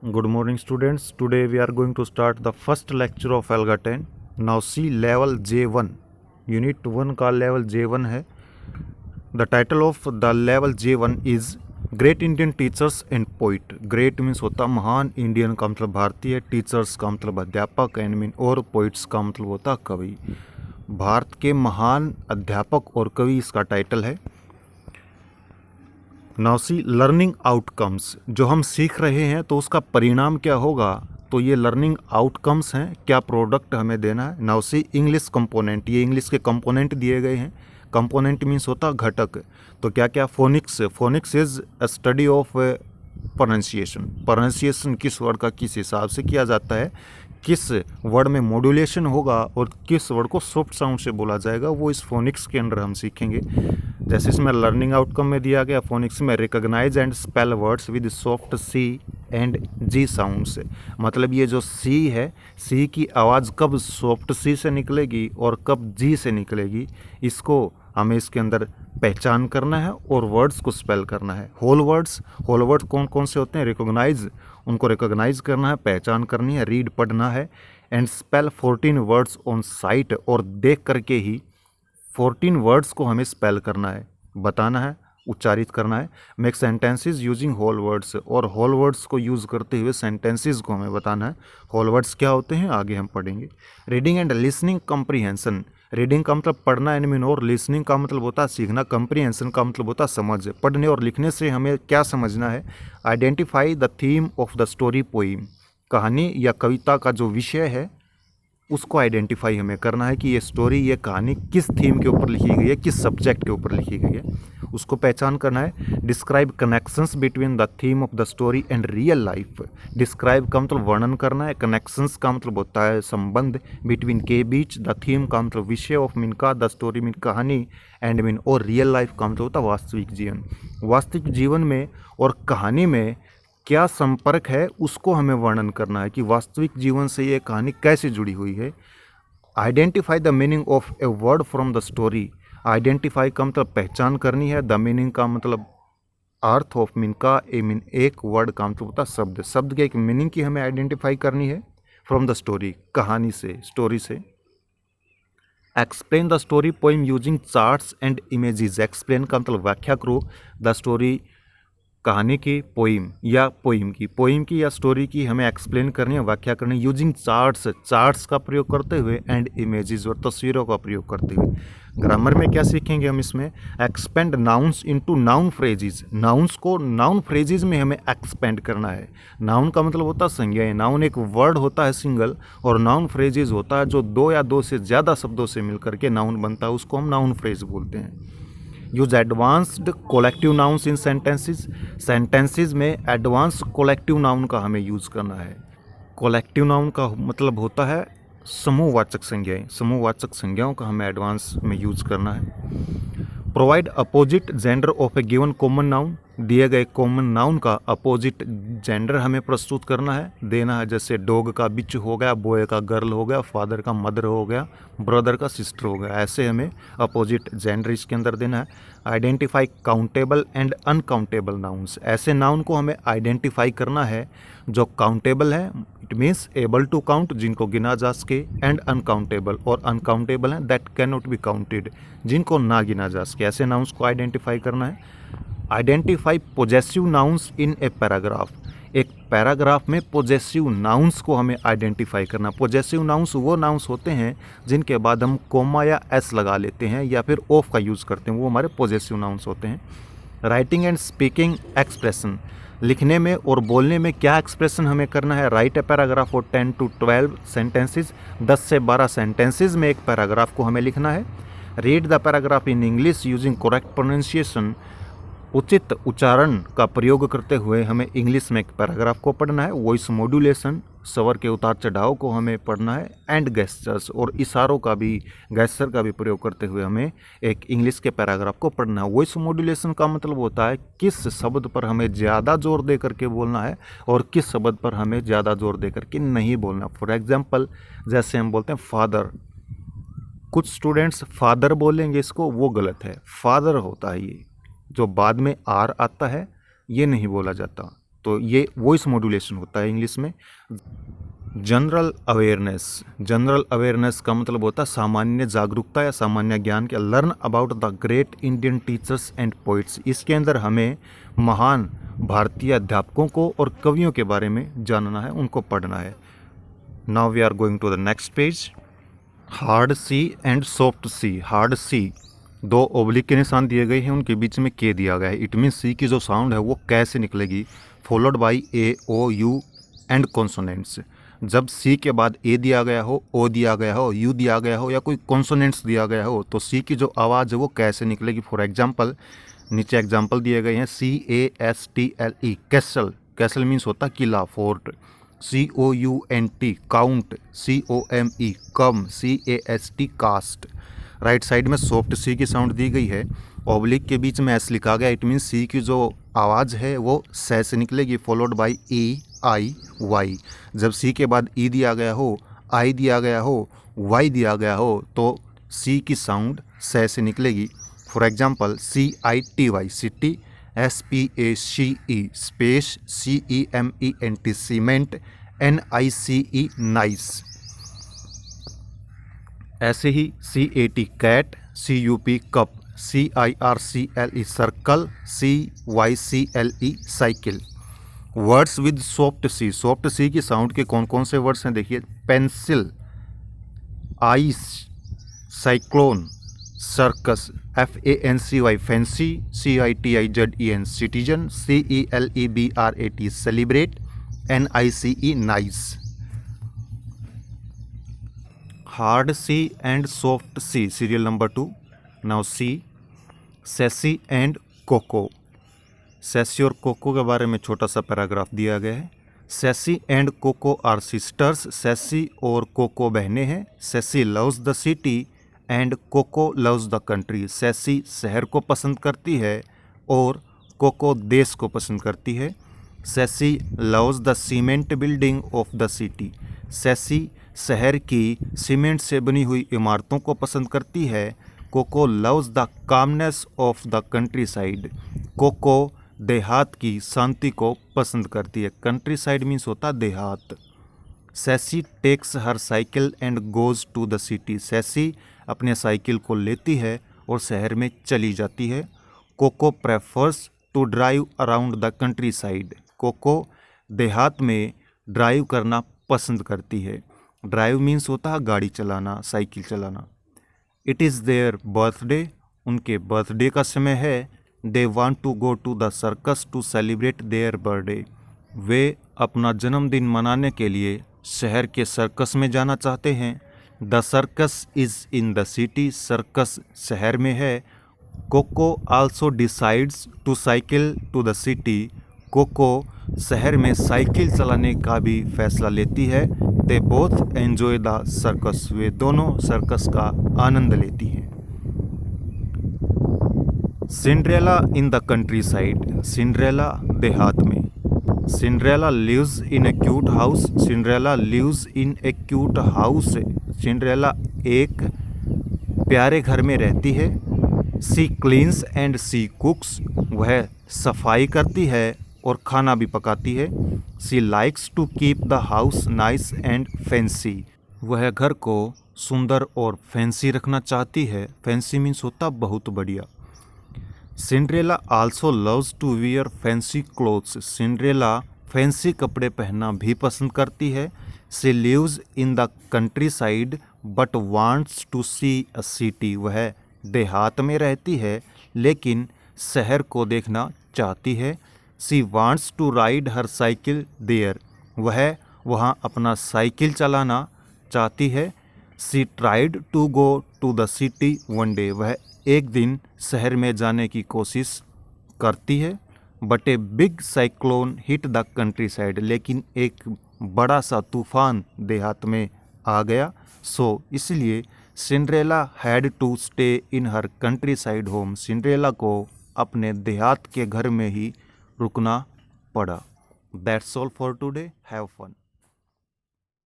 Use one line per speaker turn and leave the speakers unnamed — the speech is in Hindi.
Good morning, students. Today we are going to start the first lecture of Alga 10. Now see level J1. Unit 1 का level J1 है. The title of the level J1 is Great Indian Teachers and Poet. Great means होता महान, Indian का मतलब भारतीय, Teachers का मतलब अध्यापक, and mean और Poets का मतलब होता कवि. भारत के महान अध्यापक और कवि इसका टाइटल है. Now see learning outcomes. जो हम सीख रहे हैं तो उसका परिणाम क्या होगा, तो ये लर्निंग आउटकम्स हैं, क्या प्रोडक्ट हमें देना है. Now see English component. ये इंग्लिश के कंपोनेंट दिए गए हैं. कंपोनेंट मीन्स होता घटक. तो क्या क्या, phoenix. Phoenix is a study of pronunciation. Pronunciation किस वर्ड का किस हिसाब से किया जाता है, किस वर्ड में मॉड्यूलेशन होगा और किस वर्ड को सॉफ्ट साउंड से बोला जाएगा, वो इस फोनिक्स के अंदर हम सीखेंगे. जैसे इसमें लर्निंग आउटकम में दिया गया फोनिक्स में recognise and spell words with soft C and G sounds. मतलब ये जो सी है, सी की आवाज़ कब सॉफ्ट सी से निकलेगी और कब जी से निकलेगी, इसको हमें इसके अंदर पहचान करना है और वर्ड्स को स्पेल करना है. होल वर्ड्स कौन कौन से होते हैं, रिकॉग्नाइज, उनको रिकॉग्नाइज करना है, पहचान करनी है, रीड पढ़ना है. And spell 14 words on site, और देख करके ही 14 वर्ड्स को हमें स्पेल करना है, बताना है, उच्चारित करना है. Make sentences using whole words, और होल वर्ड्स को यूज़ करते हुए सेंटेंसेस को हमें बताना है. होल वर्ड्स क्या होते हैं आगे हम पढ़ेंगे. Reading and listening comprehension. Reading का मतलब पढ़ना एंड मीन, और लिसनिंग का मतलब होता है सीखना, कम्प्रीहेंशन का मतलब होता है समझ. पढ़ने और लिखने से हमें क्या समझना है. Identify the theme of the story poem. कहानी या कविता का जो विषय है उसको आइडेंटिफाई हमें करना है कि ये स्टोरी, ये कहानी किस थीम के ऊपर लिखी गई है, किस सब्जेक्ट के ऊपर लिखी गई है, उसको पहचान करना है. Describe connections between the theme of the story and real life. Describe का मतलब वर्णन करना है, कनेक्शंस का मतलब होता है संबंध, बिटवीन के बीच, द थीम का मतलब विषय, ऑफ मीन का, द स्टोरी मीन कहानी, एंड मीन और रियल लाइफ का मतलब होता है वास्तविक जीवन. वास्तविक जीवन में और कहानी में क्या संपर्क है उसको हमें वर्णन करना है कि वास्तविक जीवन से ये कहानी कैसे जुड़ी हुई है. Identify the meaning of a word from the story. Identify का मतलब पहचान करनी है, द मीनिंग का मतलब अर्थ, ऑफ मीन का, ए मीन एक, वर्ड का मतलब होता है शब्द. शब्द के एक मीनिंग की हमें आइडेंटिफाई करनी है फ्रॉम द स्टोरी, कहानी से, स्टोरी से. Explain the story poem using charts and images. Explain का मतलब व्याख्या करो द स्टोरी, कहानी की, पोइम की या स्टोरी की हमें एक्सप्लेन करनी है, व्याख्या करनी है, यूजिंग चार्ट्स का प्रयोग करते हुए, एंड इमेजेस और तस्वीरों का प्रयोग करते हुए. ग्रामर में क्या सीखेंगे हम इसमें, expand nouns into noun phrases. Nouns को नाउन फ्रेजेस में हमें एक्सपेंड करना है. नाउन का मतलब होता है संज्ञाएं. नाउन एक वर्ड होता है सिंगल, और नाउन फ्रेजेस होता है जो दो या दो से ज़्यादा शब्दों से मिलकर के नाउन बनता है, उसको हम नाउन फ्रेज बोलते हैं. Use advanced collective nouns in sentences. Sentences में एडवांस कोलेक्टिव नाउन का हमें यूज़ करना है. कोलेक्टिव नाउन का मतलब होता है समूहवाचक संज्ञाएं. समूहवाचक संज्ञाओं का हमें एडवांस में यूज़ करना है. Provide opposite gender of A given common noun. दिए गए कॉमन नाउन का अपोजिट जेंडर हमें प्रस्तुत करना है, देना है. जैसे डॉग का बिच हो गया, बॉय का गर्ल हो गया, फादर का मदर हो गया, ब्रदर का सिस्टर हो गया. ऐसे हमें अपोजिट जेंडर इसके अंदर देना है. Identify countable and uncountable nouns. ऐसे नाउन को हमें आइडेंटिफाई करना है जो काउंटेबल है, it means able to count, जिनको गिना जा सके, एंड अनकाउंटेबल, और अनकाउंटेबल हैं that can not be counted, जिनको ना गिना जा सके. ऐसे नाउन्स को आइडेंटिफाई करना है. Identify possessive nouns in a paragraph. एक पैराग्राफ में पोजेसिव नाउन्स को हमें आइडेंटिफाई करना. पोजेसिव नाउन्स वो नाउन्स होते हैं जिनके बाद हम कोमा या एस लगा लेते हैं या फिर ऑफ का यूज़ करते हैं, वो हमारे पोजेसिव नाउन्स होते हैं. Writing and speaking expression. लिखने में और बोलने में क्या एक्सप्रेशन हमें करना है. राइट ए पैराग्राफ और 10 to 12 सेंटेंसेज. 10 से 12 सेंटेंसेज में एक पैराग्राफ को हमें लिखना है. Read the paragraph in English using correct pronunciation. उचित उच्चारण का प्रयोग करते हुए हमें इंग्लिश में एक पैराग्राफ को पढ़ना है. वॉइस मॉड्यूलेशन, स्वर के उतार चढ़ाव को हमें पढ़ना है. एंड गेस्चर्स, और इशारों का भी, गेस्चर का भी प्रयोग करते हुए हमें एक इंग्लिश के पैराग्राफ को पढ़ना है. वॉइस मॉड्यूलेशन का मतलब होता है किस शब्द पर हमें ज़्यादा जोर दे करके बोलना है और किस शब्द पर हमें ज़्यादा जोर दे करके नहीं बोलना. फॉर एग्जाम्पल, जैसे हम बोलते हैं फादर, कुछ स्टूडेंट्स फादर बोलेंगे, इसको, वो गलत है. फादर होता है ये, जो बाद में आर आता है, ये नहीं बोला जाता. तो ये वॉइस मॉड्यूलेशन होता है इंग्लिश में। जनरल अवेयरनेस का मतलब होता है सामान्य जागरूकता या सामान्य ज्ञान के। Learn about the great Indian teachers and poets, इसके अंदर हमें महान भारतीय अध्यापकों को और कवियों के बारे में जानना है, उनको पढ़ना है। Now we are going to the next page. Hard C and soft C. Hard C, दो ओब्लिक के निशान दिए गए हैं, उनके बीच में के दिया गया है। इट मीन सी की जो साउंड है वो कैसे निकलेगी, followed by A, O, U and consonants. जब सी के बाद ए दिया गया हो, ओ दिया गया हो, यू दिया गया हो या कोई कॉन्सोनेंट्स दिया गया हो, तो सी की जो आवाज़ है वो कैसे निकलेगी। फॉर एग्जांपल, नीचे एग्जांपल दिए गए हैं। CASTLE, castle. कैसल मीन्स होता किला, fort. COUNT, count. COME, come. CAST, cast. Right side में सॉफ्ट सी की साउंड दी गई है, ऑब्लिक के बीच में एस लिखा गया। इट मीन्स सी की जो आवाज़ है वो सै से निकलेगी, फॉलोड बाई EIY। जब सी के बाद ई दिया गया हो, आई दिया गया हो, वाई दिया गया हो, तो सी की साउंड सै से निकलेगी। For example, CITY, city. SPACE, space. CEMENT, cement. NICE, nice. ऐसे ही CAT, cat. CUP, cup. CIRCLE, circle. CYCLE, cycle. Words with soft C. Soft C की साउंड के कौन कौन से वर्ड्स हैं देखिए। Pencil, ice, cyclone, circus. FANCY, fancy. CITIZEN, citizen. CELEBRAT, celebrate. NICE, nice. Hard C and soft C, serial number 2। Now C, Cece and Coco. Cece और कोको के बारे में छोटा सा पैराग्राफ दिया गया है। Cece and Coco are sisters. Cece और कोको बहनें हैं। Cece loves the city and Coco loves the country. Cece शहर को पसंद करती है और कोको देश को पसंद करती है। Cece loves the cement building of the city. Cece शहर की सीमेंट से बनी हुई इमारतों को पसंद करती है। Coco loves the calmness of the countryside. Coco देहात की शांति को पसंद करती है। कंट्री साइड मीन्स होता देहात। Cece takes her cycle and goes to the city. Cece अपने साइकिल को लेती है और शहर में चली जाती है। Coco prefers to drive around the countryside. Coco देहात में ड्राइव करना पसंद करती है। ड्राइव मीन्स होता है गाड़ी चलाना, साइकिल चलाना। इट इज़ देयर बर्थडे, उनके बर्थडे का समय है। They want to go to the circus to celebrate their birthday. वे अपना जन्मदिन मनाने के लिए शहर के सर्कस में जाना चाहते हैं। The circus is in the city, circus शहर में है। Coco also decides to cycle to the city. Coco शहर में साइकिल चलाने का भी फैसला लेती है। They both enjoy the circus, वे दोनों सर्कस का आनंद लेती हैं। Cinderella in the countryside. Cinderella देहात में। Cinderella lives in a cute house. Cinderella lives in a cute house. Cinderella एक प्यारे घर में रहती है। सी क्लीन्स एंड सी कुक्स, वह सफाई करती है और खाना भी पकाती है। She likes to keep the house nice and fancy, वह घर को सुंदर और फैंसी रखना चाहती है। फैंसी मीन्स होता बहुत बढ़िया। Cinderella also loves to wear fancy clothes. Cinderella fancy कपड़े पहनना भी पसंद करती है। She lives in the countryside but wants to see a city, वह देहात में रहती है लेकिन शहर को देखना चाहती है। She wants to ride her cycle there, वह वहाँ अपना साइकिल चलाना चाहती है। She tried to go to the city one day, वह एक दिन शहर में जाने की कोशिश करती है। But a big cyclone hit the country side, लेकिन एक बड़ा सा तूफान देहात में आ गया। सो इसलिए Cinderella had to stay in her countryside home, Cinderella को अपने देहात के घर में ही रुकना पड़ा। That's all for today, have fun.